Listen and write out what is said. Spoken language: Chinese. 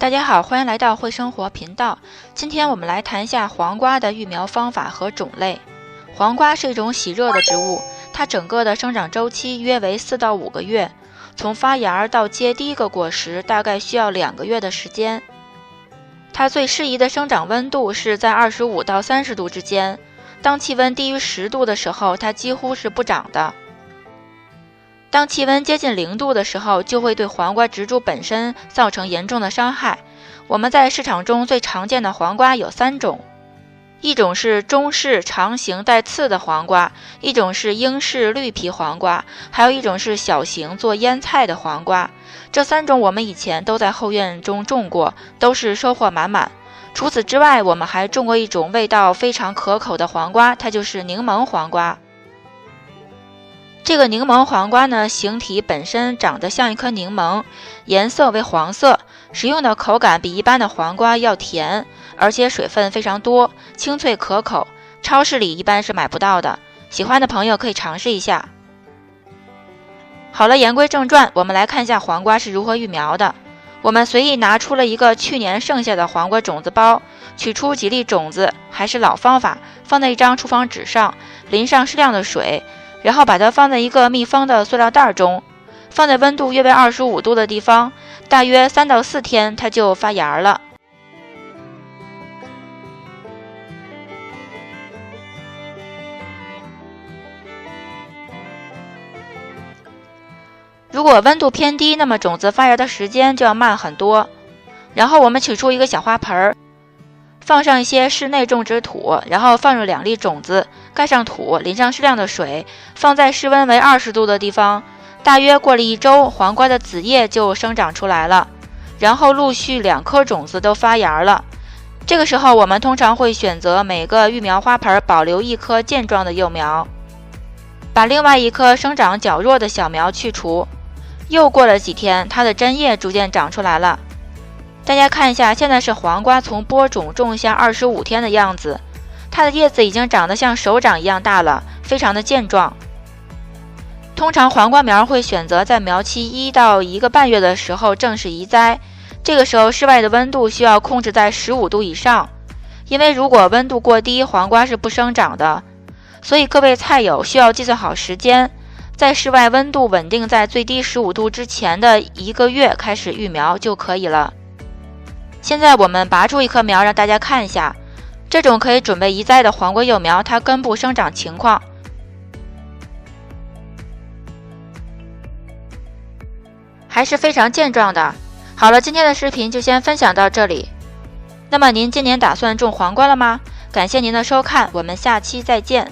大家好，欢迎来到会生活频道。今天我们来谈一下黄瓜的育苗方法和种类。黄瓜是一种喜热的植物，它整个的生长周期约为4到5个月，从发芽到结第一个果实大概需要2个月的时间。它最适宜的生长温度是在25到30度之间，当气温低于10度的时候，它几乎是不长的。当气温接近0度的时候，就会对黄瓜植株本身造成严重的伤害。我们在市场中最常见的黄瓜有3种，一种是中式长形带刺的黄瓜，一种是英式绿皮黄瓜，还有一种是小型做腌菜的黄瓜。这3种我们以前都在后院中种过，都是收获满满。除此之外，我们还种过一种味道非常可口的黄瓜，它就是柠檬黄瓜。这个柠檬黄瓜呢，形体本身长得像一颗柠檬，颜色为黄色，食用的口感比一般的黄瓜要甜，而且水分非常多，清脆可口，超市里一般是买不到的，喜欢的朋友可以尝试一下。好了，言归正传，我们来看一下黄瓜是如何育苗的。我们随意拿出了一个去年剩下的黄瓜种子包，取出几粒种子，还是老方法，放在一张厨房纸上，淋上适量的水，然后把它放在一个密封的塑料袋中，放在温度约为25度的地方，大约3到4天它就发芽了。如果温度偏低，那么种子发芽的时间就要慢很多。然后我们取出一个小花盆，放上一些室内种植土，然后放入2粒种子，盖上土，淋上适量的水，放在室温为20度的地方。大约过了1周，黄瓜的子叶就生长出来了，然后陆续2颗种子都发芽了。这个时候我们通常会选择每个育苗花盆保留1颗健壮的幼苗，把另外1颗生长较弱的小苗去除。又过了几天，它的针叶逐渐长出来了。大家看一下，现在是黄瓜从播种种下25天的样子，它的叶子已经长得像手掌一样大了，非常的健壮。通常黄瓜苗会选择在苗期1到1个半月的时候正式移栽，这个时候室外的温度需要控制在15度以上，因为如果温度过低，黄瓜是不生长的。所以各位菜友需要计算好时间，在室外温度稳定在最低15度之前的1个月开始育苗就可以了。现在我们拔出1颗苗让大家看一下，这种可以准备移栽的黄瓜幼苗，它根部生长情况还是非常健壮的。好了，今天的视频就先分享到这里。那么您今年打算种黄瓜了吗？感谢您的收看，我们下期再见。